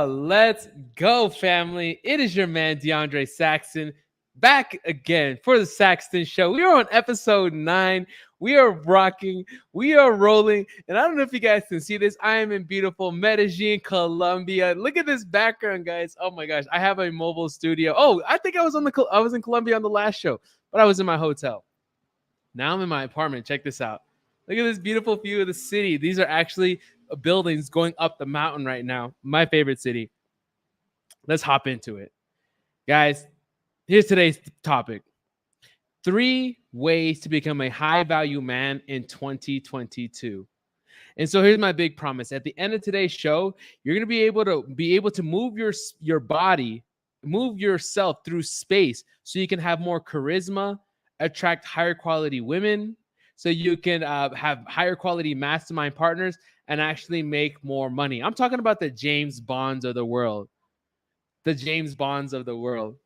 Let's go, family. It is your man, DeAndre Saxton, back again for the Saxton Show. We are on episode 9. We are rocking. We are rolling. And I don't know if you guys can see this. I am in beautiful Medellin, Colombia. Look at this background, guys. Oh, my gosh. I have a mobile studio. Oh, I think I was in Colombia on the last show, but I was in my hotel. Now I'm in my apartment. Check this out. Look at this beautiful view of the city. These are actually buildings going up the mountain right now. My favorite city. Let's hop into it. Guys, here's today's topic. 3 ways to become a high-value man in 2022. And so here's my big promise. At the end of today's show, you're going to be able to move your body, move yourself through space so you can have more charisma, attract higher quality women, so you can have higher quality mastermind partners and actually make more money. I'm talking about the James Bonds of the world. The James Bonds of the world.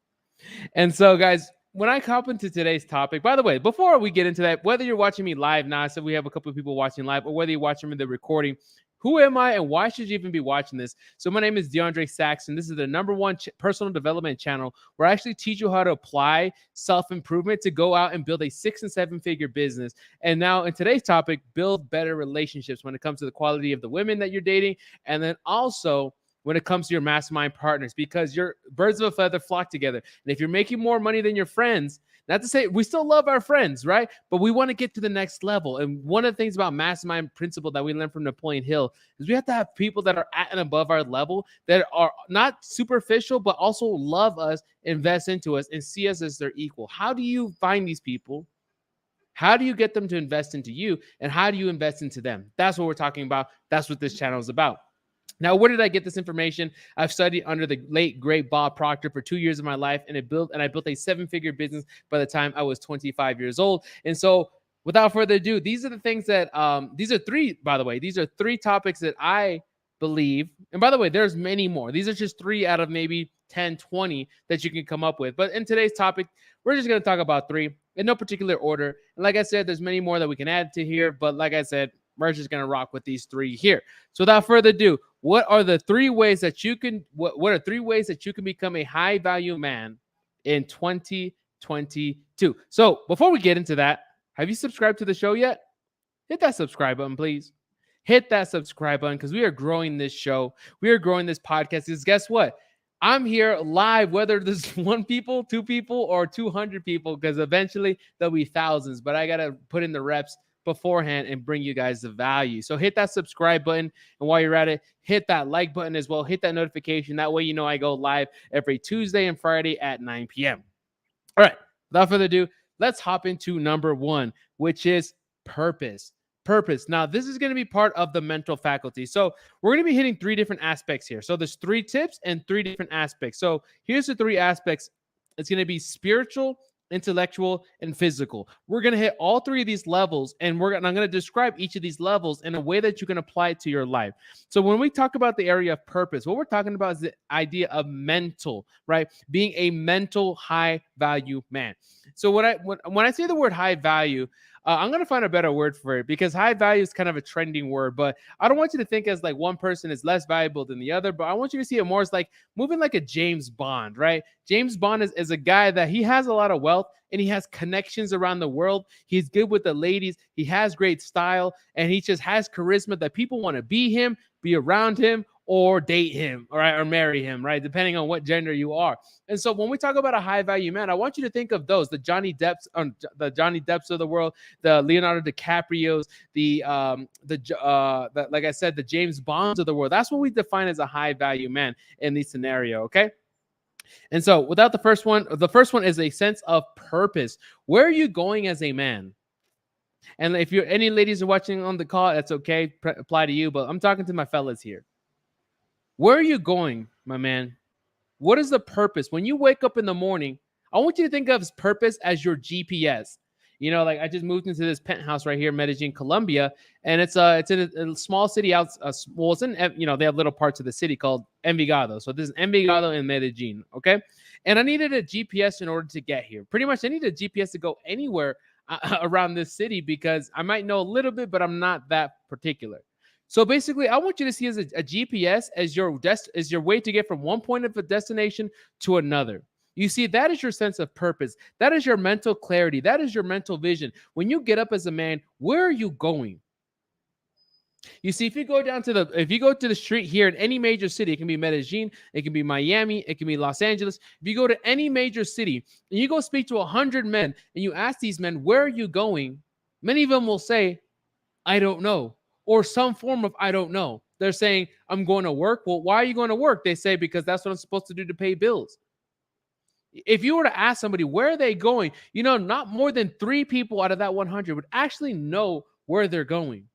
And so, guys, when I hop into today's topic, by the way, before we get into that, whether you're watching me live now, so we have a couple of people watching live, or whether you're watching me the recording, who am I and why should you even be watching this? So my name is DeAndre Saxton. This is the #1 personal development channel where I actually teach you how to apply self-improvement to go out and build a 6- and 7-figure business. And now in today's topic, build better relationships when it comes to the quality of the women that you're dating. And then also when it comes to your mastermind partners, because your birds of a feather flock together. And if you're making more money than your friends, not to say we still love our friends, right? But we want to get to the next level. And one of the things about mastermind principle that we learned from Napoleon Hill is we have to have people that are at and above our level, that are not superficial, but also love us, invest into us, and see us as their equal. How do you find these people? How do you get them to invest into you? And how do you invest into them? That's what we're talking about. That's what this channel is about. Now, where did I get this information? I've studied under the late, great Bob Proctor for 2 years of my life, and I built a 7-figure business by the time I was 25 years old. And so without further ado, these are the things that, these are 3, by the way, these are 3 topics that I believe. And by the way, there's many more. These are just 3 out of maybe 10, 20 that you can come up with. But in today's topic, we're just going to talk about 3 in no particular order. And like I said, there's many more that we can add to here. But like I said, we're just going to rock with these 3 here. So without further ado, what are the 3 ways that you can, what are 3 ways that you can become a high value man in 2022? So before we get into that, have you subscribed to the show yet? Hit that subscribe button, please. Hit that subscribe button because we are growing this show. We are growing this podcast. Because guess what? I'm here live, whether there's 1 people, 2 people, or 200 people, because eventually there'll be thousands. But I got to put in the reps beforehand and bring you guys the value. So hit that subscribe button, and while you're at it, hit that like button as well. Hit that notification. That way you know I go live every Tuesday and Friday at 9 p.m. All right, without further ado, let's hop into number 1, which is purpose. Purpose. Now, this is going to be part of the mental faculty. So we're going to be hitting 3 different aspects here. So there's 3 tips and 3 different aspects. So here's the 3 aspects. It's going to be spiritual, intellectual, and physical. We're going to hit all 3 of these levels, and I'm going to describe each of these levels in a way that you can apply it to your life. So when we talk about the area of purpose, what we're talking about is the idea of mental, right? Being a mental high value man. So when I say the word high value, I'm going to find a better word for it, because high value is kind of a trending word, but I don't want you to think as like one person is less valuable than the other, but I want you to see it more as like moving like a James Bond, right? James Bond is a guy that he has a lot of wealth and he has connections around the world. He's good with the ladies. He has great style, and he just has charisma that people want to be him, be around him, or date him, right, or marry him, right, depending on what gender you are. And so when we talk about a high value man, I want you to think of those: the Johnny Depps of the world, the Leonardo DiCaprios, like I said, the James Bonds of the world. That's what we define as a high value man in this scenario. Okay. And so without the first one is a sense of purpose. Where are you going as a man? And if you're any ladies are watching on the call, that's okay. Apply to you, but I'm talking to my fellas here. Where are you going, my man? What is the purpose? When you wake up in the morning, I want you to think of purpose as your GPS. You know, like I just moved into this penthouse right here in Medellin, Colombia, and it's in a small city out. Well, it's in, you know, they have little parts of the city called Envigado. So this is Envigado in Medellin, okay? And I needed a GPS in order to get here. Pretty much, I need a GPS to go anywhere around this city because I might know a little bit, but I'm not that particular. So basically, I want you to see as a GPS as your way to get from one point of a destination to another. You see, that is your sense of purpose. That is your mental clarity. That is your mental vision. When you get up as a man, where are you going? You see, if you go to the street here in any major city, it can be Medellin, it can be Miami, it can be Los Angeles. If you go to any major city and you go speak to 100 men and you ask these men, where are you going? Many of them will say, I don't know, or some form of I don't know. They're saying, I'm going to work. Well, why are you going to work? They say, because that's what I'm supposed to do to pay bills. If you were to ask somebody where are they going, you know, not more than 3 people out of that 100 would actually know where they're going.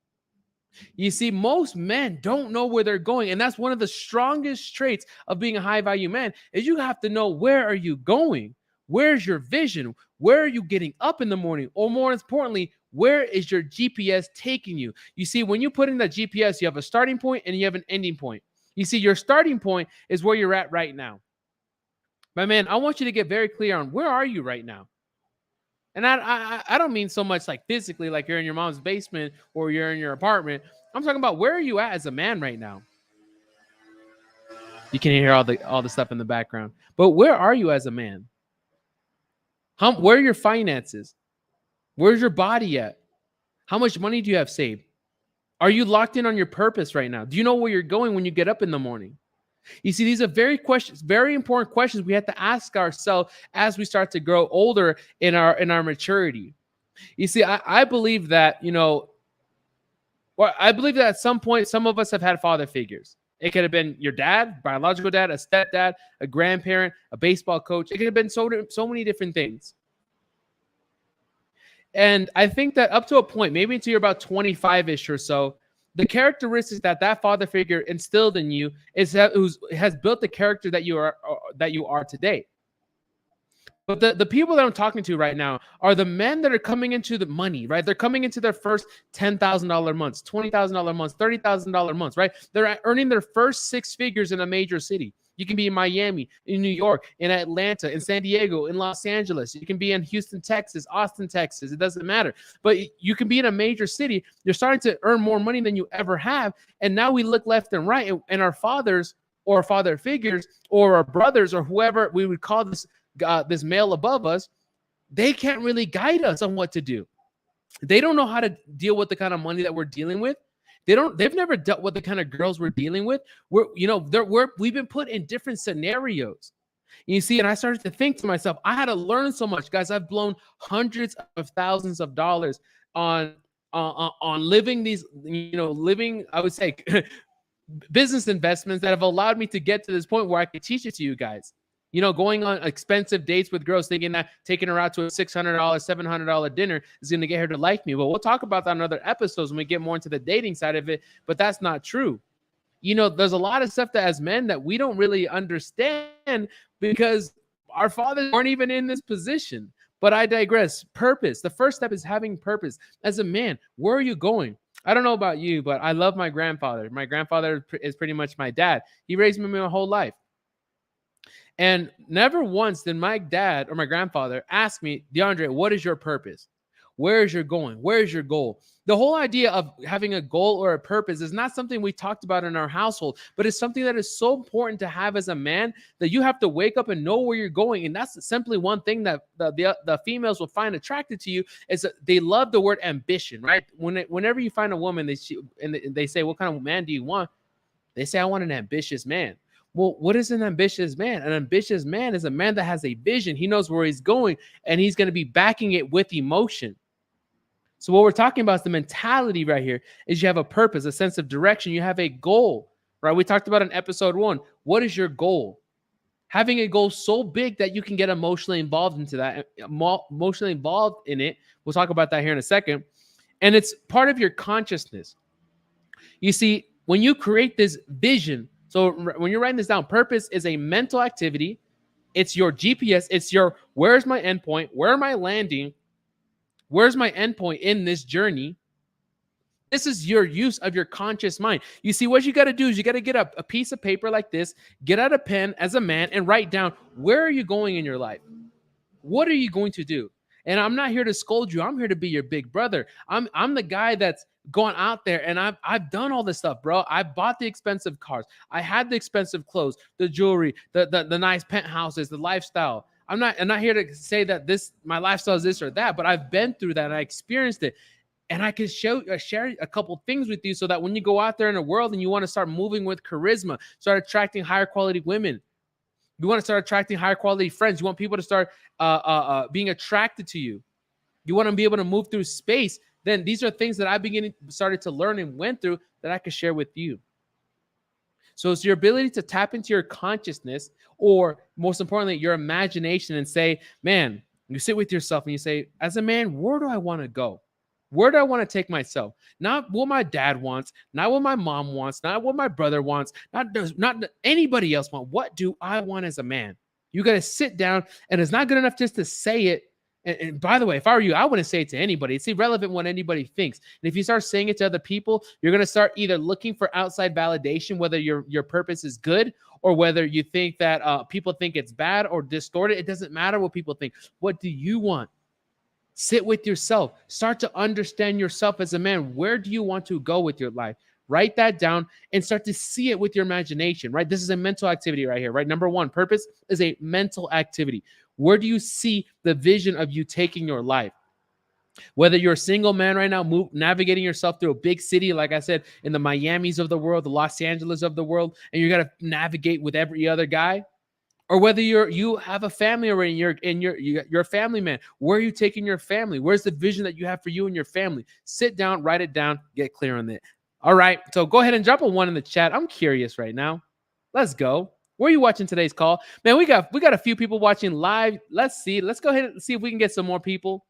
You see, most men don't know where they're going, and that's one of the strongest traits of being a high value man is you have to know where are you going? Where's your vision? Where are you getting up in the morning? Or more importantly, where is your GPS taking you? You see, when you put in that GPS, you have a starting point and you have an ending point. You see, your starting point is where you're at right now. My man, I want you to get very clear on where are you right now? And I don't mean so much like physically, like you're in your mom's basement or you're in your apartment. I'm talking about where are you at as a man right now? You can hear all the stuff in the background. But where are you as a man? Where are your finances? Where's your body at? How much money do you have saved? Are you locked in on your purpose right now? Do you know where you're going when you get up in the morning? You see, these are very important questions we have to ask ourselves as we start to grow older in our maturity. You see, I believe that, you know, I believe that at some point, some of us have had father figures. It could have been your dad, biological dad, a stepdad, a grandparent, a baseball coach. It could have been so many different things. And I think that up to a point, maybe until you're about 25-ish or so, the characteristics that father figure instilled in you has built the character that you are today. But the people that I'm talking to right now are the men that are coming into the money, right? They're coming into their first $10,000 months, $20,000 months, $30,000 months, right? They're earning their first 6 figures in a major city. You can be in Miami, in New York, in Atlanta, in San Diego, in Los Angeles. You can be in Houston, Texas, Austin, Texas. It doesn't matter. But you can be in a major city. You're starting to earn more money than you ever have. And now we look left and right, and our fathers or father figures or our brothers or whoever we would call this male above us, they can't really guide us on what to do. They don't know how to deal with the kind of money that we're dealing with. They've never dealt with the kind of girls we're dealing with. We've been put in different scenarios. You see, and I started to think to myself, I had to learn so much, guys. I've blown hundreds of thousands of dollars on living these, I would say, business investments that have allowed me to get to this point where I could teach it to you guys. You know, going on expensive dates with girls, thinking that taking her out to a $600, $700 dinner is going to get her to like me. Well, we'll talk about that in other episodes when we get more into the dating side of it, but that's not true. You know, there's a lot of stuff that as men that we don't really understand because our fathers aren't even in this position. But I digress. Purpose. The first step is having purpose. As a man, where are you going? I don't know about you, but I love my grandfather. My grandfather is pretty much my dad. He raised me my whole life. And never once did my dad or my grandfather ask me, DeAndre, what is your purpose? Where is your going? Where is your goal? The whole idea of having a goal or a purpose is not something we talked about in our household, but it's something that is so important to have as a man that you have to wake up and know where you're going. And that's simply one thing that the females will find attracted to you is that they love the word ambition, right? Whenever you find a woman, they say, what kind of man do you want? They say, I want an ambitious man. Well, what is an ambitious man? An ambitious man is a man that has a vision. He knows where he's going, and he's going to be backing it with emotion. So what we're talking about is the mentality right here is you have a purpose, a sense of direction. You have a goal, right? We talked about in episode 1. What is your goal? Having a goal so big that you can get emotionally involved into that, emotionally involved in it. We'll talk about that here in a second. And it's part of your consciousness. You see, when you create this vision, so when you're writing this down, purpose is a mental activity. It's your GPS. It's your, where's my endpoint? Where am I landing? Where's my endpoint in this journey? This is your use of your conscious mind. You see, what you got to do is you got to get a piece of paper like this, get out a pen as a man, and write down, where are you going in your life? What are you going to do? And I'm not here to scold you. I'm here to be your big brother. I'm the guy that's gone out there, and I've done all this stuff, bro. I bought the expensive cars. I had the expensive clothes, the jewelry, the nice penthouses, the lifestyle. I'm not here to say that my lifestyle is this or that, but I've been through that and I experienced it. And I can share a couple things with you so that when you go out there in the world and you want to start moving with charisma, start attracting higher quality women, you want to start attracting higher quality friends, you want people to start being attracted to you, you want to be able to move through space, then these are things that I started to learn and went through that I could share with you. So it's your ability to tap into your consciousness, or most importantly, your imagination, and say, man, you sit with yourself and you say, as a man, where do I want to go? Where do I want to take myself? Not what my dad wants, not what my mom wants, not what my brother wants, not anybody else want. What do I want as a man? You got to sit down, and it's not good enough just to say it. And by the way, if I were you, I wouldn't say it to anybody. It's irrelevant what anybody thinks. And if you start saying it to other people, you're going to start either looking for outside validation, whether your purpose is good or whether you think that people think it's bad or distorted. It doesn't matter what people think. What do you want? Sit with yourself. Start to understand yourself as a man. Where do you want to go with your life? Write that down and start to see it with your imagination, right? This is a mental activity right here, right? Number one, purpose is a mental activity. Where do you see the vision of you taking your life? Whether you're a single man right now, navigating yourself through a big city, like I said, in the Miamis of the world, the Los Angeles of the world, and you got to navigate with every other guy, or whether you have a family already, you're a family man. Where are you taking your family? Where's the vision that you have for you and your family? Sit down, write it down, get clear on it. All right, so go ahead and drop a 1 in the chat. I'm curious right now. Let's go. Where are you watching today's call? Man, we got a few people watching live. Let's see. Let's go ahead and see if we can get some more people.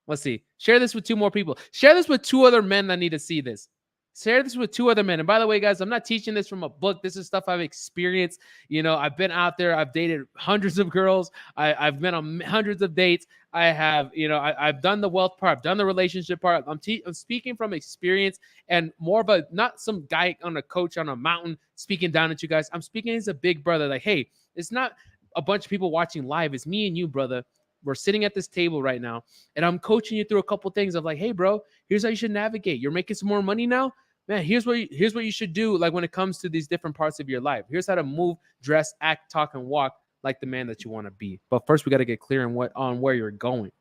Let's see. Share this with 2 more people. Share this with 2 other men that need to see this. Share this with 2 other men. And by the way, guys, I'm not teaching this from a book. This is stuff I've experienced. You know, I've been out there. I've dated hundreds of girls. I've been on hundreds of dates. I have, I've done the wealth part. I've done the relationship part. I'm speaking from experience, and more of not some guy on a coach on a mountain speaking down at you guys. I'm speaking as a big brother. Like, hey, it's not a bunch of people watching live. It's me and you, brother. We're sitting at this table right now, and I'm coaching you through a couple things of like, hey, bro, here's how you should navigate. You're making some more money now. Man, here's what you should do, like when it comes to these different parts of your life. Here's how to move, dress, act, talk, and walk like the man that you want to be. But first, we got to get clear on where you're going.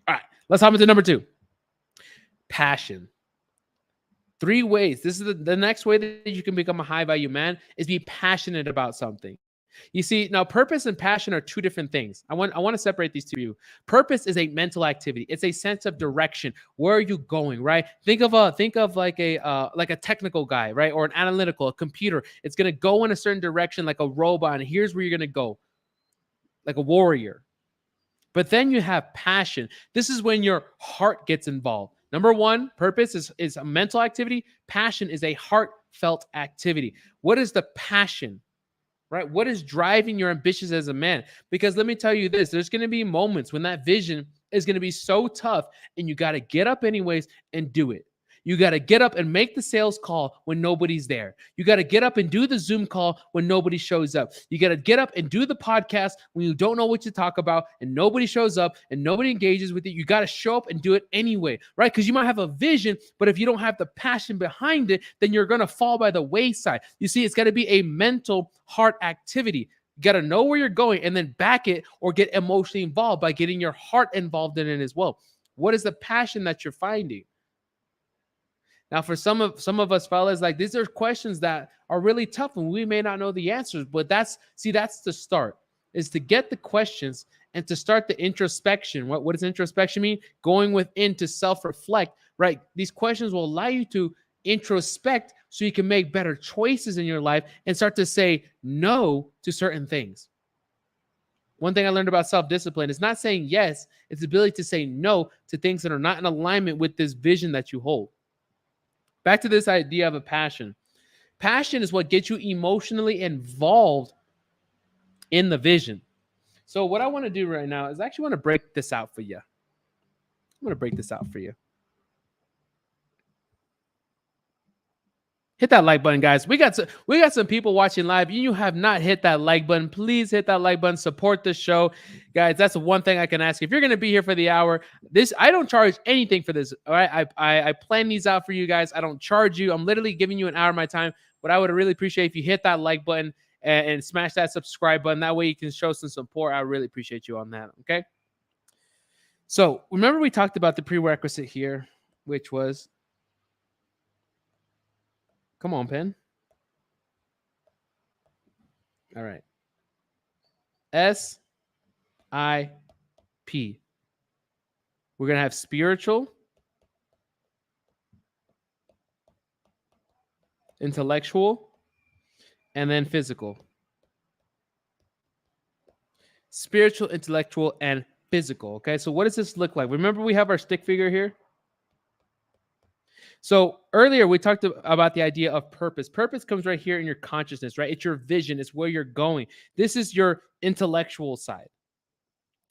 All right, let's hop into number 2. Passion. 3 ways. This is the next way that you can become a high-value man is be passionate about something. You see, now purpose and passion are 2 different things. I want to separate these 2. Purpose is a mental activity. It's a sense of direction. Where are you going, right? Think of like a technical guy, right? Or an analytical, a computer. It's going to go in a certain direction like a robot, and here's where you're going to go. Like a warrior. But then you have passion. This is when your heart gets involved. Number 1, purpose is a mental activity. Passion is a heartfelt activity. What is the passion? Right? What is driving your ambitions as a man? Because let me tell you this, there's going to be moments when that vision is going to be so tough, and you got to get up anyways and do it. You got to get up and make the sales call when nobody's there. You got to get up and do the Zoom call when nobody shows up. You got to get up and do the podcast when you don't know what to talk about and nobody shows up and nobody engages with it. You got to show up and do it anyway, right? Because you might have a vision, but if you don't have the passion behind it, then you're going to fall by the wayside. You see, it's got to be a mental heart activity. You got to know where you're going and then back it or get emotionally involved by getting your heart involved in it as well. What is the passion that you're finding? Now, for some of us fellas, like these are questions that are really tough and we may not know the answers, but that's the start, is to get the questions and to start the introspection. What does introspection mean? Going within to self-reflect, right? These questions will allow you to introspect so you can make better choices in your life and start to say no to certain things. One thing I learned about self-discipline is not saying yes, it's the ability to say no to things that are not in alignment with this vision that you hold. Back to this idea of a passion. Passion is what gets you emotionally involved in the vision. So what I want to do right now is I actually want to break this out for you. I'm going to break this out for you. Hit that like button, guys. We got some people watching live. You have not hit that like button. Please hit that like button. Support the show, guys. That's the one thing I can ask. If you're going to be here for the hour, I don't charge anything for this. All right, I plan these out for you guys. I don't charge you. I'm literally giving you an hour of my time. But I would really appreciate if you hit that like button and smash that subscribe button. That way you can show some support. I really appreciate you on that. Okay. So remember we talked about the prerequisite here, which was. Come on, pen. All right. S-I-P. We're going to have spiritual, intellectual, and then physical. Spiritual, intellectual, and physical. Okay, so what does this look like? Remember we have our stick figure here? So earlier we talked about the idea of purpose. Purpose comes right here in your consciousness, right? It's your vision. It's where you're going. This is your intellectual side.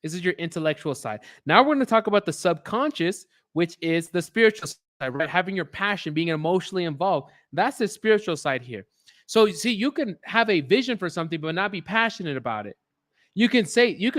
This is your intellectual side. Now we're going to talk about the subconscious, which is the spiritual side, right? Having your passion, being emotionally involved. That's the spiritual side here. So you see, you can have a vision for something, but not be passionate about it. You can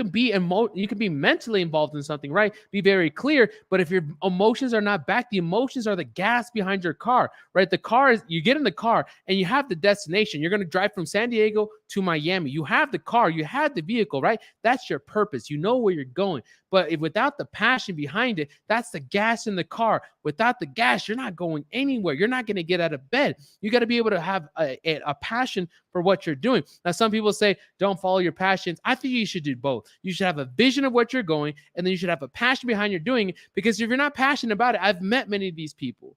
be mentally involved in something, right? Be very clear. But if your emotions are not back, the emotions are the gas behind your car, right? The car is, you get in the car and you have the destination. You're going to drive from San Diego to Miami. You have the car, you have the vehicle, right? That's your purpose. You know where you're going. But without the passion behind it, that's the gas in the car. Without the gas, you're not going anywhere. You're not going to get out of bed. You got to be able to have a passion for what you're doing. Now, some people say, don't follow your passions. I think you should do both. You should have a vision of what you're going, and then you should have a passion behind your doing it. Because if you're not passionate about it, I've met many of these people.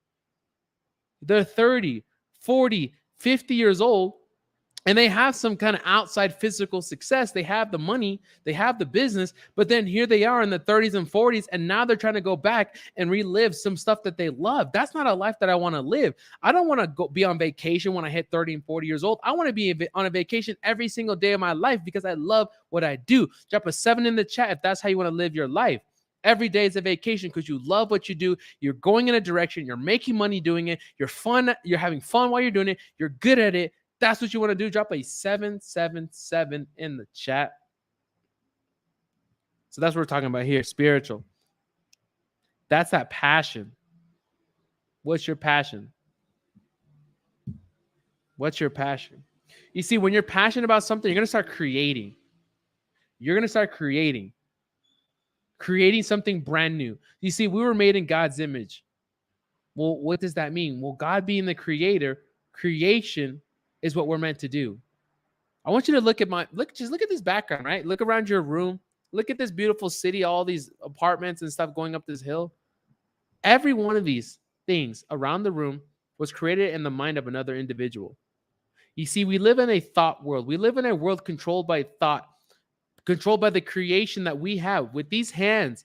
They're 30, 40, 50 years old, and they have some kind of outside physical success. They have the money, they have the business, but then here they are in the 30s and 40s, and now they're trying to go back and relive some stuff that they love. That's not a life that I want to live. I don't want to go be on vacation when I hit 30 and 40 years old. I want to be on a vacation every single day of my life because I love what I do. Drop a 7 in the chat if that's how you want to live your life. Every day is a vacation because you love what you do. You're going in a direction. You're making money doing it. You're having fun while you're doing it. You're good at it. That's what you want to do. Drop a 777 in the chat. So that's what we're talking about here. Spiritual. That's that passion. What's your passion? What's your passion? You see, when you're passionate about something, you're going to start creating. You're going to start creating something brand new. You see, we were made in God's image. Well, what does that mean? Well, God being the creator, creation is what we're meant to do. I want you to look at this background, right? Look around your room. Look at this beautiful city, all these apartments and stuff going up this hill. Every one of these things around the room was created in the mind of another individual. You see, we live in a thought world. We live in a world controlled by thought, controlled by the creation that we have with these hands.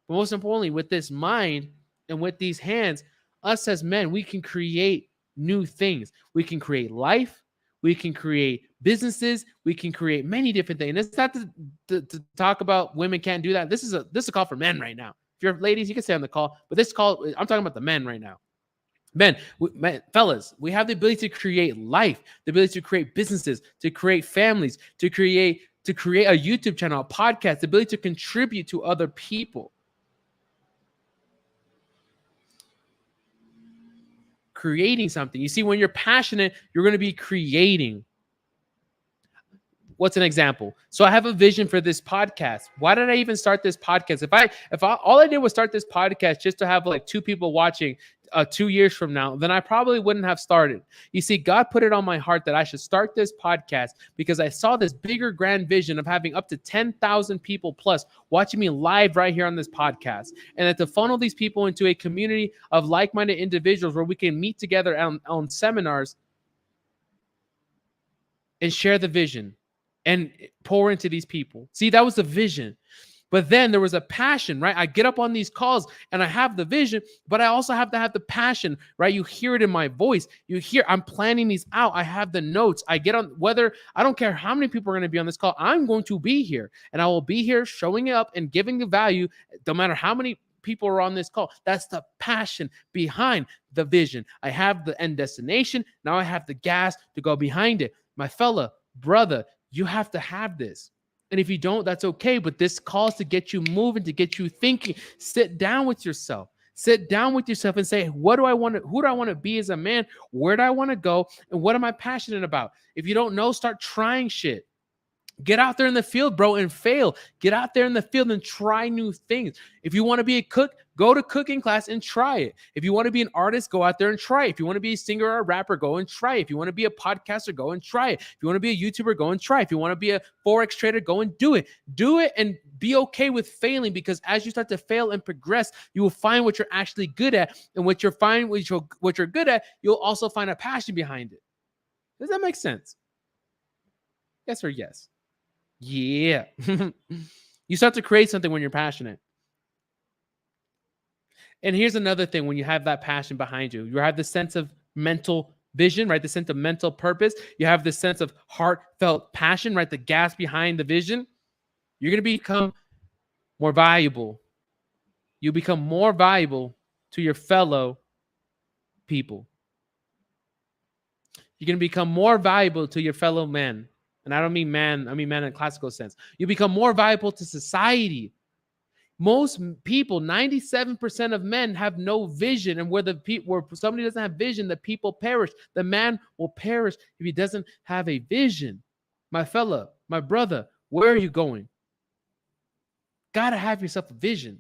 But most importantly, with this mind and with these hands, us as men, we can create new things. We can create life. We can create businesses. We can create many different things. And it's not to talk about women can't do that. This is a call for men right now. If you're ladies, you can stay on the call. But this call, I'm talking about the men right now. Men, fellas, we have the ability to create life, the ability to create businesses, to create families, to create a YouTube channel, a podcast, the ability to contribute to other people. Creating something. You see, when you're passionate, you're going to be creating. What's an example? So I have a vision for this podcast. Why did I even start this podcast? If all I did was start this podcast just to have like 2 people watching 2 years from now, then I probably wouldn't have started. You see, God put it on my heart that I should start this podcast because I saw this bigger grand vision of having up to 10,000 people plus watching me live right here on this podcast. And that to funnel these people into a community of like-minded individuals where we can meet together on seminars and share the vision. and pour into these people. See, that was the vision. But then there was a passion, right? I get up on these calls and I have the vision, but I also have to have the passion, right? You hear it in my voice. You hear I'm planning these out. I have the notes. I get on, whether I don't care how many people are going to be on this call, I'm going to be here, and I will be here showing up and giving the value no matter how many people are on this call. That's the passion behind the vision. I have the end destination. Now I have the gas to go behind it. My fella, brother, you have to have this. And if you don't, that's okay. But this calls to get you moving, to get you thinking. Sit down with yourself. Sit down with yourself and say, what do I want to, who do I want to be as a man? Where do I want to go? And what am I passionate about? If you don't know, start trying shit. Get out there in the field, bro, and fail. Get out there in the field and try new things. If you want to be a cook, go to cooking class and try it. If you want to be an artist, go out there and try it. If you want to be a singer or a rapper, go and try it. If you want to be a podcaster, go and try it. If you want to be a YouTuber, go and try it. If you want to be a Forex trader, go and do it. Do it and be okay with failing, because as you start to fail and progress, you will find what you're actually good at. And what you're good at, you'll also find a passion behind it. Does that make sense? Yes or yes? Yeah. You start to create something when you're passionate. And here's another thing: when you have that passion behind you, you have the sense of mental vision, right? The sense of mental purpose. You have this sense of heartfelt passion, right? The gas behind the vision. You're going to become more valuable. You become more valuable to your fellow people. You're going to become more valuable to your fellow men. And I don't mean man, I mean man in a classical sense. You become more valuable to society. Most people, 97% of men have no vision. And where somebody doesn't have vision, the people perish. The man will perish if he doesn't have a vision. My fella, my brother, where are you going? Gotta have yourself a vision.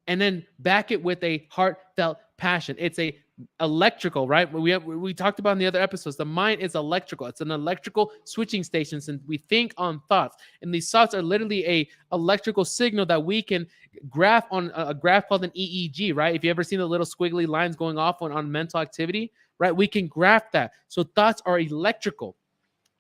And then back it with a heartfelt passion. It's a electrical, right? We talked about in the other episodes. The mind is electrical. It's an electrical switching station, and we think on thoughts. And these thoughts are literally a electrical signal that we can graph on a graph called an EEG, right? If you ever seen the little squiggly lines going off on mental activity, right? We can graph that. So thoughts are electrical.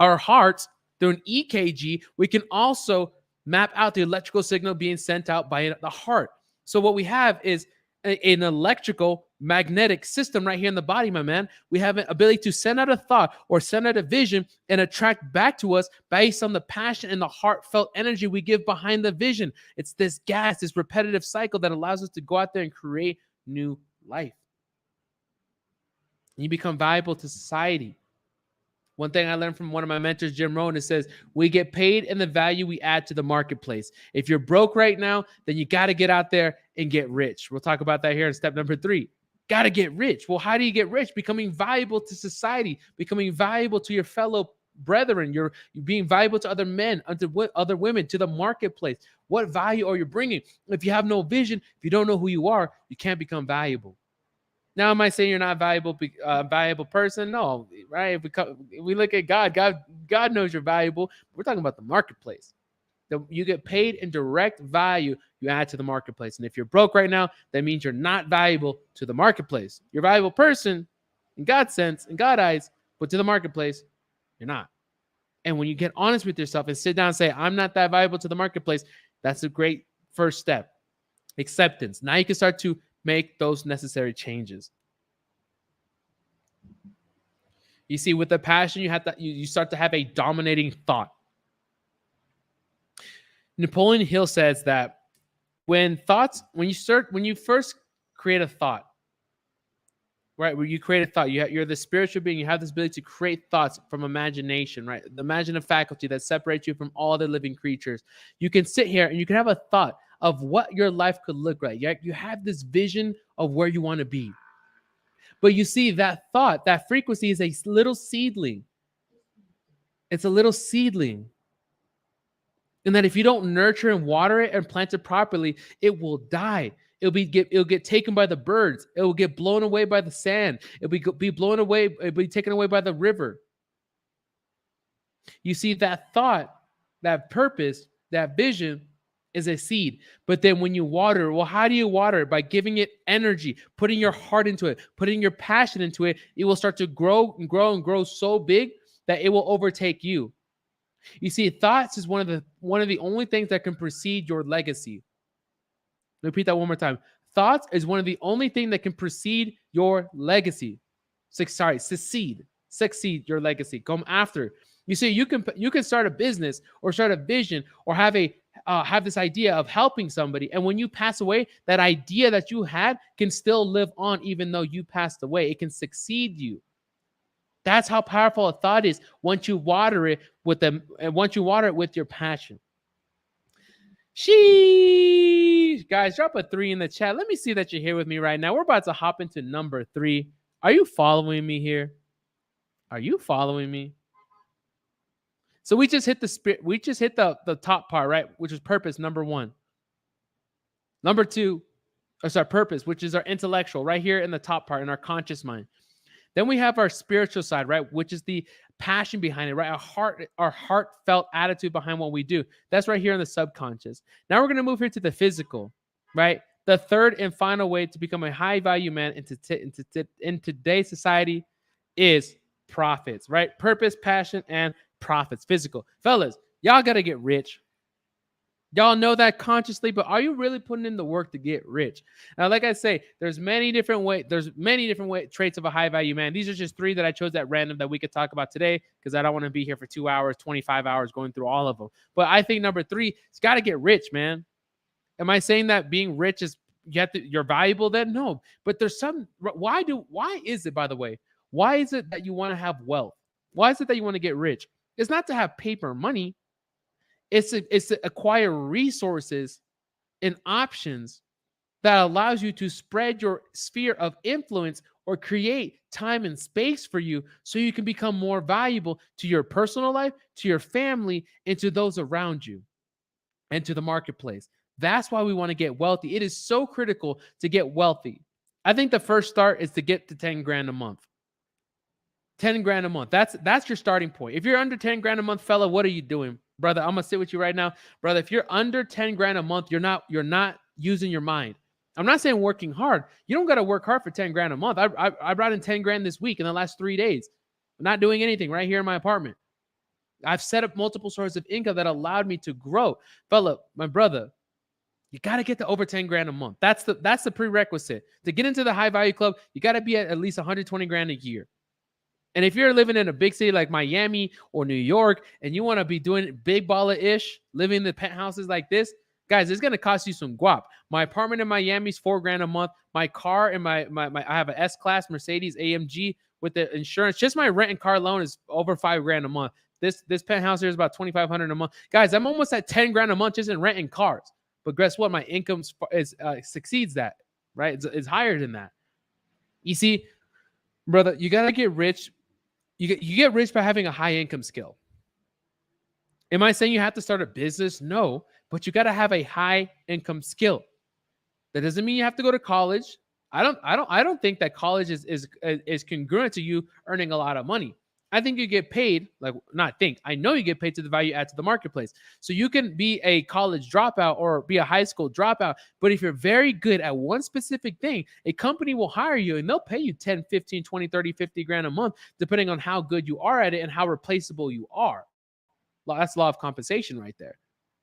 Our hearts, through an EKG, we can also map out the electrical signal being sent out by the heart. So what we have is an electrical magnetic system right here in the body, my man. We have an ability to send out a thought or send out a vision and attract back to us based on the passion and the heartfelt energy we give behind the vision. It's this gas, this repetitive cycle that allows us to go out there and create new life. You become valuable to society. One thing I learned from one of my mentors, Jim Rohn, it says, we get paid in the value we add to the marketplace. If you're broke right now, then you got to get out there and get rich. We'll talk about that here in step number 3. Got to get rich. Well, how do you get rich? Becoming valuable to society, becoming valuable to your fellow brethren. You're being valuable to other men, other women, to the marketplace. What value are you bringing? If you have no vision, if you don't know who you are, you can't become valuable. Now, am I saying you're not a valuable person? No, right? If we look at God knows you're valuable. We're talking about the marketplace. You get paid in direct value you add to the marketplace. And if you're broke right now, that means you're not valuable to the marketplace. You're a valuable person in God's sense, in God's eyes, but to the marketplace, you're not. And when you get honest with yourself and sit down and say, I'm not that valuable to the marketplace, that's a great first step. Acceptance. Now you can start to make those necessary changes. You see, with the passion, you start to have a dominating thought. Napoleon Hill says that when you first create a thought, right? Where you create a thought, you're the spiritual being. You have this ability to create thoughts from imagination, right? The imaginative faculty that separates you from all other living creatures. You can sit here and you can have a thought of what your life could look like. You have this vision of where you want to be. But you see, that thought, that frequency is a little seedling. It's a little seedling. And that if you don't nurture and water it and plant it properly, it will die. It'll get taken by the birds. It will get blown away by the sand. It'll be blown away. It'll be taken away by the river. You see, that thought, that purpose, that vision is a seed. But then when you water, well, how do you water it? By giving it energy, putting your heart into it, putting your passion into it. It will start to grow and grow and grow so big that it will overtake you. You see, thoughts is one of the only things that can precede your legacy. Repeat that one more time. Thoughts is one of the only thing that can precede your legacy. Succeed your legacy. Come after. You see, you can start a business or start a vision or have this idea of helping somebody, and when you pass away, that idea that you had can still live on even though you passed away. It can succeed you. That's how powerful a thought is once you water it with them, and once you water it with your passion. Sheesh. Guys, drop a 3 in the chat. Let me see that you're here with me right now. We're about to hop into number 3. Are you following me here? Are you following me? So we just hit the top part, right? Which is purpose, number 1. Number 2, purpose, which is our intellectual, right here in the top part, in our conscious mind. Then we have our spiritual side, right? Which is the passion behind it, right? Our heartfelt attitude behind what we do. That's right here in the subconscious. Now we're going to move here to the physical, right? The third and final way to become a high value man in today's society is profits, right? Purpose, passion, and profits. Physical. Fellas, y'all got to get rich. Y'all know that consciously, but are you really putting in the work to get rich? Now, like I say, there's many different traits of a high value man. These are just 3 that I chose at random that we could talk about today, because I don't want to be here for 2 hours, 25 hours going through all of them. But I think number 3, it's got to get rich, man. Am I saying that being rich is you're valuable then? No, but there's some. Why is it, by the way? Why is it that you want to have wealth? Why is it that you want to get rich? It's not to have paper money. It's to acquire resources and options that allows you to spread your sphere of influence or create time and space for you so you can become more valuable to your personal life, to your family, and to those around you, and to the marketplace. That's why we want to get wealthy. It is so critical to get wealthy. I think the first start is to get to 10 grand a month. 10 grand a month. That's your starting point. If you're under 10 grand a month, fella, what are you doing? Brother, I'm going to sit with you right now. Brother, if you're under 10 grand a month, you're not using your mind. I'm not saying working hard. You don't got to work hard for 10 grand a month. I brought in 10 grand this week in the last 3 days. I'm not doing anything right here in my apartment. I've set up multiple sources of income that allowed me to grow. Fella, my brother, you got to get to over 10 grand a month. That's the prerequisite. To get into the high value club, you got to be at least 120 grand a year. And if you're living in a big city like Miami or New York, and you want to be doing big baller-ish, living in the penthouses like this, guys, it's going to cost you some guap. My apartment in Miami is $4 grand a month. My car and I have an S-Class Mercedes AMG with the insurance. Just my rent and car loan is over $5 grand a month. This penthouse here is about $2,500 a month. Guys, I'm almost at 10 grand a month just in rent and cars. But guess what? My income succeeds that, right? It's higher than that. You see, brother, you got to get rich. You get rich by having a high income skill. Am I saying you have to start a business? No, but you got to have a high income skill. That doesn't mean you have to go to college. I don't think that college is congruent to you earning a lot of money. I think you get paid, I know you get paid to the value add to the marketplace. So you can be a college dropout or be a high school dropout. But if you're very good at one specific thing, a company will hire you and they'll pay you 10, 15, 20, 30, 50 grand a month, depending on how good you are at it and how replaceable you are. That's law of compensation right there.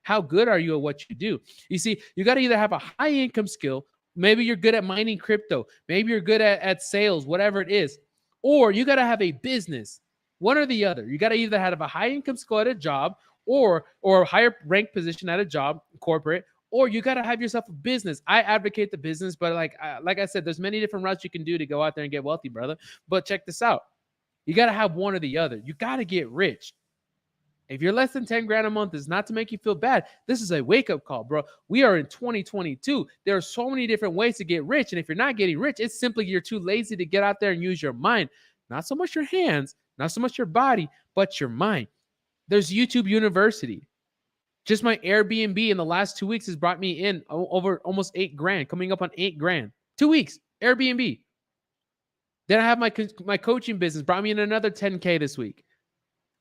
How good are you at what you do? You see, you got to either have a high income skill. Maybe you're good at mining crypto. Maybe you're good at sales, whatever it is. Or you got to have a business. One or the other. You got to either have a high income skill at a job or a higher rank position at a job, corporate, or you got to have yourself a business. I advocate the business, but like I said, there's many different routes you can do to go out there and get wealthy, brother. But check this out. You got to have one or the other. You got to get rich. If you're less than 10 grand a month, it's not to make you feel bad. This is a wake-up call, bro. We are in 2022. There are so many different ways to get rich. And if you're not getting rich, it's simply you're too lazy to get out there and use your mind. Not so much your hands, not so much your body, but your mind. There's YouTube University. Just my Airbnb in the last 2 weeks has brought me in over almost 8 grand, coming up on 8 grand. 2 weeks, Airbnb. Then I have my coaching business, brought me in another 10K this week.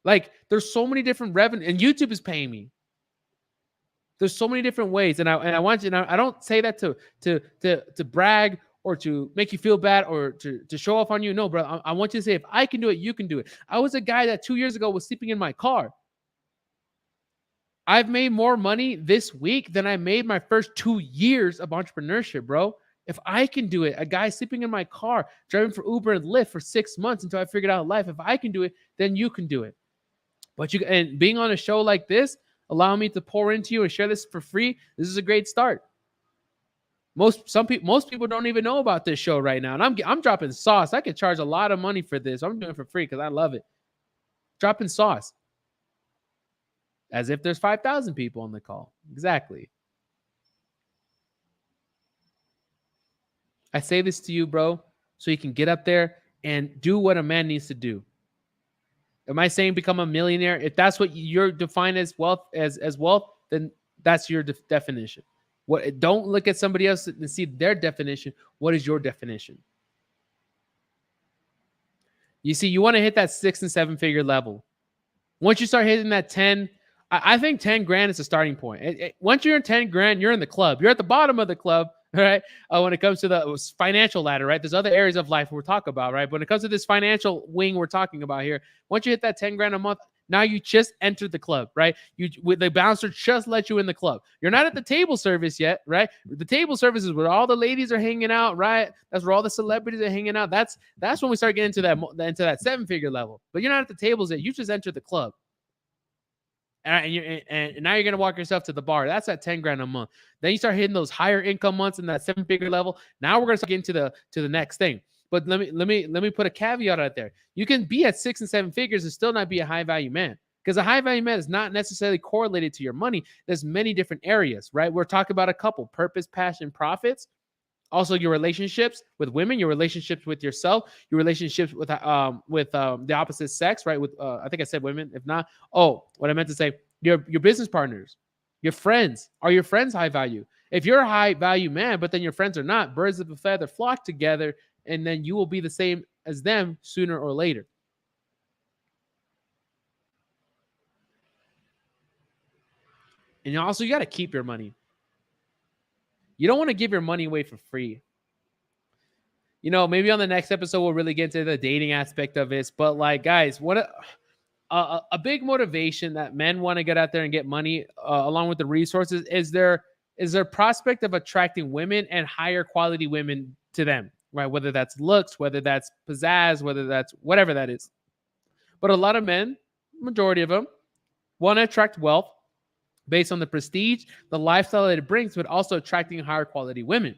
Like, there's so many different revenue, and YouTube is paying me. There's so many different ways, and I want you. And I don't say that to brag or to make you feel bad or to show off on you. No, bro. I want you to say, if I can do it, you can do it. I was a guy that 2 years ago was sleeping in my car. I've made more money this week than I made my first 2 years of entrepreneurship, bro. If I can do it, a guy sleeping in my car, driving for Uber and Lyft for 6 months until I figured out life. If I can do it, then you can do it. But you and being on a show like this, allow me to pour into you and share this for free. This is a great start. Most people don't even know about this show right now, and I'm dropping sauce. I could charge a lot of money for this. I'm doing it for free because I love it. Dropping sauce, as if there's 5,000 people on the call. Exactly. I say this to you, bro, so you can get up there and do what a man needs to do. Am I saying become a millionaire? If that's what you're defined as wealth, as wealth, then that's your definition. What? Don't look at somebody else and see their definition. What is your definition? You see, you want to hit that 6 and 7 figure level. Once you start hitting that 10, I think 10 grand is a starting point. Once you're in 10 grand, you're in the club. You're at the bottom of the club, right? When it comes to the financial ladder, right? There's other areas of life we're talking about, right? But when it comes to this financial wing we're talking about here, once you hit that 10 grand a month, now you just entered the club, right? The bouncer just let you in the club. You're not at the table service yet, right? The table service is where all the ladies are hanging out, right? That's where all the celebrities are hanging out. That's when we start getting into that 7-figure level. But you're not at the tables yet. You just entered the club. And now you're going to walk yourself to the bar. That's at 10 grand a month. Then you start hitting those higher income months in that 7-figure level. Now we're going to start getting to the next thing. But let me put a caveat out there. You can be at 6 and 7 figures and still not be a high value man, because a high value man is not necessarily correlated to your money. There's many different areas, right? We're talking about a couple: purpose, passion, profits. Also, your relationships with women, your relationships with yourself, your relationships with the opposite sex, right? With I think I said women. If not, what I meant to say, your business partners, your friends. Are your friends high value? If you're a high value man, but then your friends are not, birds of a feather flock together, and then you will be the same as them sooner or later. And also, you got to keep your money. You don't want to give your money away for free. Maybe on the next episode, we'll really get into the dating aspect of this. But like, guys, what a big motivation that men want to get out there and get money along with the resources is their prospect of attracting women and higher quality women to them, right? Whether that's looks, whether that's pizzazz, whether that's whatever that is. But a lot of men, majority of them, want to attract wealth based on the prestige, the lifestyle that it brings, but also attracting higher quality women.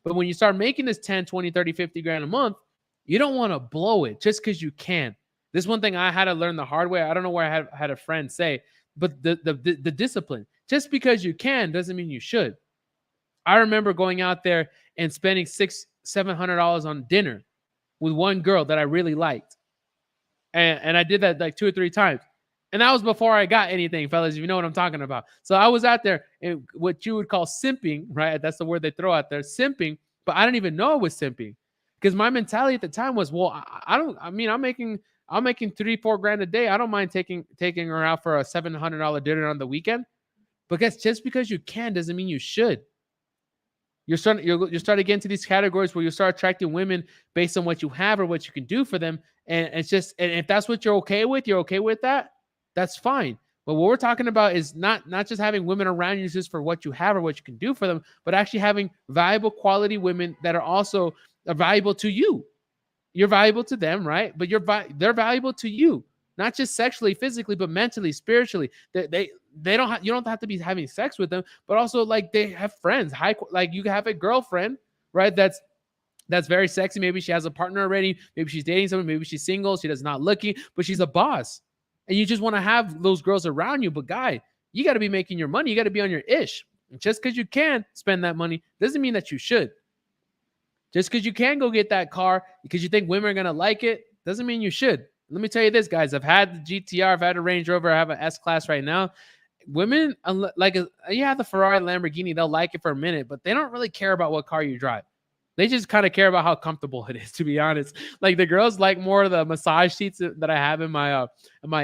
But when you start making this 10, 20, 30, 50 grand a month, you don't want to blow it just because you can. This is one thing I had to learn the hard way. I don't know where I had a friend say, but the discipline. Just because you can doesn't mean you should. I remember going out there and spending $600-$700 on dinner with one girl that I really liked. And I did that like 2 or 3 times. And that was before I got anything, fellas, if you know what I'm talking about. So I was out there in what you would call simping, right? That's the word they throw out there, simping. But I didn't even know it was simping, because my mentality at the time was, well, I'm making $3-4 grand a day. I don't mind taking her out for a $700 dinner on the weekend. Because just because you can doesn't mean you should. You're starting to get into these categories where you start attracting women based on what you have or what you can do for them. And it's just, and if that's what you're okay with that. That's fine. But what we're talking about is not just having women around you just for what you have or what you can do for them, but actually having valuable quality women that are also valuable to you. You're valuable to them, right? But they're valuable to you, not just sexually, physically, but mentally, spiritually. You don't have to be having sex with them, but also like they have friends. Like you have a girlfriend, right? That's very sexy. Maybe she has a partner already. Maybe she's dating someone. Maybe she's single. She does not looking, but she's a boss. And you just want to have those girls around you. But guy, you got to be making your money. You got to be on your ish. And just because you can spend that money doesn't mean that you should. Just because you can go get that car because you think women are going to like it doesn't mean you should. Let me tell you this, guys. I've had the GTR. I've had a Range Rover. I have an S-Class right now. Women, you have the Ferrari, Lamborghini, they'll like it for a minute, but they don't really care about what car you drive. They just kind of care about how comfortable it is, to be honest. Like the girls like more of the massage seats that I have in my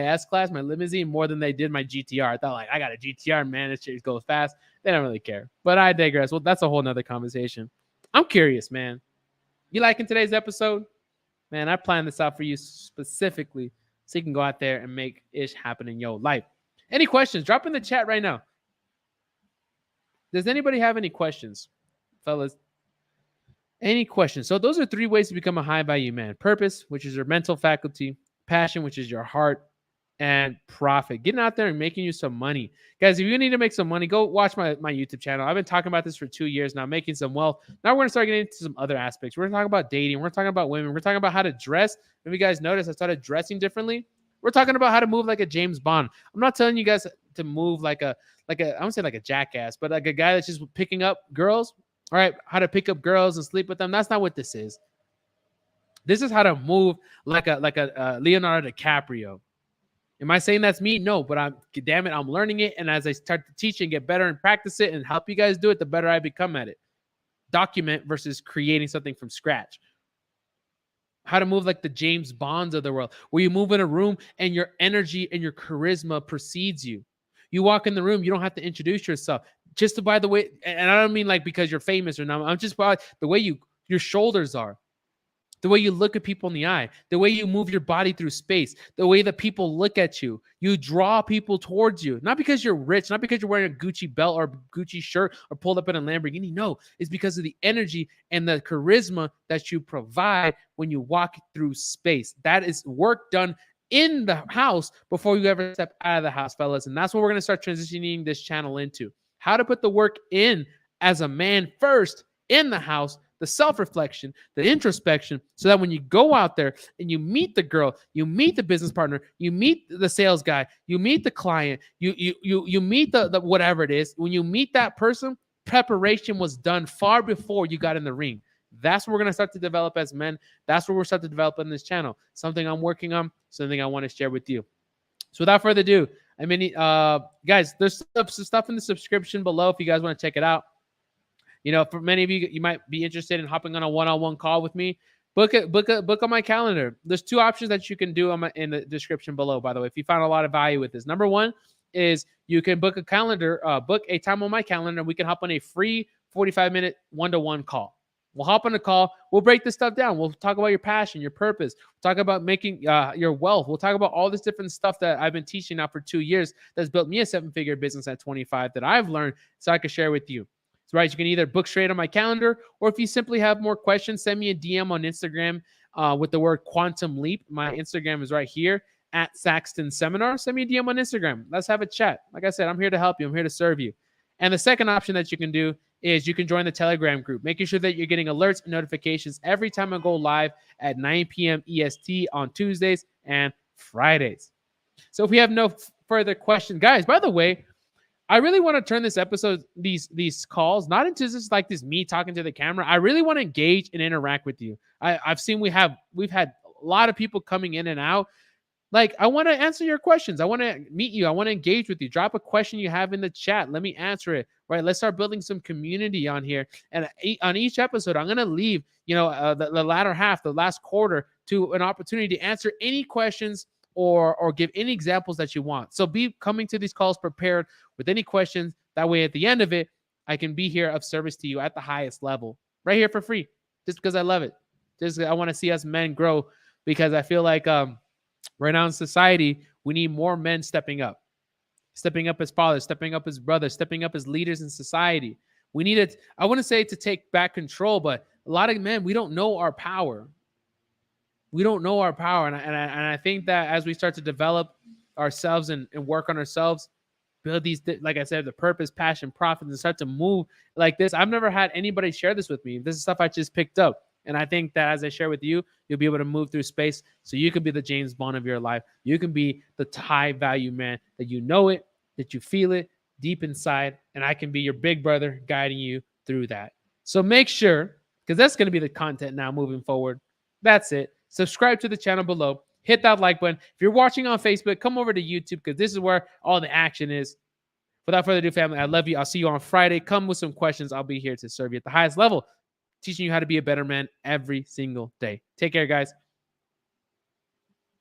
S-Class, my limousine, more than they did my GTR. I thought, like, I got a GTR, man, this shit goes fast. They don't really care. But I digress. Well, that's a whole nother conversation. I'm curious, man. You liking today's episode? Man, I planned this out for you specifically so you can go out there and make ish happen in your life. Any questions? Drop in the chat right now. Does anybody have any questions, fellas? Any questions? So those are 3 ways to become a high value man. Purpose, which is your mental faculty, passion, which is your heart, and profit. Getting out there and making you some money. Guys, if you need to make some money, go watch my YouTube channel. I've been talking about this for 2 years now, making some wealth. Now we're going to start getting into some other aspects. We're going to talk about dating. We're talking about women. We're talking about how to dress. If you guys notice, I started dressing differently. We're talking about how to move like a James Bond. I'm not telling you guys to move like a I don't say like a jackass, but like a guy that's just picking up girls. All right, how to pick up girls and sleep with them. That's not what this is. This is how to move like a Leonardo DiCaprio. Am I saying that's me? No, but I'm learning it. And as I start to teach and get better and practice it and help you guys do it, the better I become at it. Document versus creating something from scratch. How to move like the James Bonds of the world, where you move in a room and your energy and your charisma precedes you. You walk in the room, you don't have to introduce yourself. Just by the way, and I don't mean like because you're famous or not. I'm just about the way your shoulders are, the way you look at people in the eye, the way you move your body through space, the way that people look at you. You draw people towards you, not because you're rich, not because you're wearing a Gucci belt or Gucci shirt or pulled up in a Lamborghini. No, it's because of the energy and the charisma that you provide when you walk through space. That is work done in the house before you ever step out of the house, fellas. And that's what we're going to start transitioning this channel into. How to put the work in as a man first in the house, the self-reflection, the introspection, so that when you go out there and you meet the girl, you meet the business partner, you meet the sales guy, you meet the client, you meet the whatever it is. When you meet that person, preparation was done far before you got in the ring. That's what we're going to start to develop as men. That's what we're starting to develop on this channel. Something I'm working on, something I want to share with you. So without further ado, I mean, guys, there's some stuff in the subscription below if you guys want to check it out. You know, for many of you, you might be interested in hopping on a one-on-one call with me. Book on my calendar. There's 2 options that you can do in the description below, by the way, if you found a lot of value with this. Number 1 is you can book a time on my calendar, and we can hop on a free 45-minute one-to-one call. We'll hop on a call. We'll break this stuff down. We'll talk about your passion, your purpose. We'll talk about making your wealth. We'll talk about all this different stuff that I've been teaching now for 2 years that's built me a 7-figure business at 25 that I've learned so I can share with you. So, right, you can either book straight on my calendar, or if you simply have more questions, send me a DM on Instagram with the word Quantum Leap. My Instagram is right here at Saxton Seminar. Send me a DM on Instagram. Let's have a chat. Like I said, I'm here to help you. I'm here to serve you. And the second option that you can do is you can join the Telegram group, making sure that you're getting alerts and notifications every time I go live at 9 p.m. EST on Tuesdays and Fridays. So if we have no further questions, guys, by the way, I really want to turn this episode, these calls, not into just like this me talking to the camera. I really want to engage and interact with you. I've seen we've had a lot of people coming in and out. Like, I want to answer your questions. I want to meet you. I want to engage with you. Drop a question you have in the chat. Let me answer it. Right? Let's start building some community on here. And on each episode, I'm going to leave, the latter half, the last quarter, to an opportunity to answer any questions or give any examples that you want. So be coming to these calls prepared with any questions. That way, at the end of it, I can be here of service to you at the highest level, right here for free, just because I love it. Just I want to see us men grow, because I feel like right now in society, we need more men stepping up as fathers, stepping up as brothers, stepping up as leaders in society. We need it. I wouldn't say to take back control, but a lot of men, we don't know our power. We don't know our power. And I think that as we start to develop ourselves and work on ourselves, build these, like I said, the purpose, passion, profit, and start to move like this. I've never had anybody share this with me. This is stuff I just picked up. And I think that as I share with you, you'll be able to move through space so you can be the James Bond of your life. You can be the high value man that you know it, that you feel it deep inside. And I can be your big brother guiding you through that. So make sure, because that's going to be the content now moving forward. That's it. Subscribe to the channel below. Hit that like button. If you're watching on Facebook, come over to YouTube, because this is where all the action is. Without further ado, family, I love you. I'll see you on Friday. Come with some questions. I'll be here to serve you at the highest level, teaching you how to be a better man every single day. Take care, guys.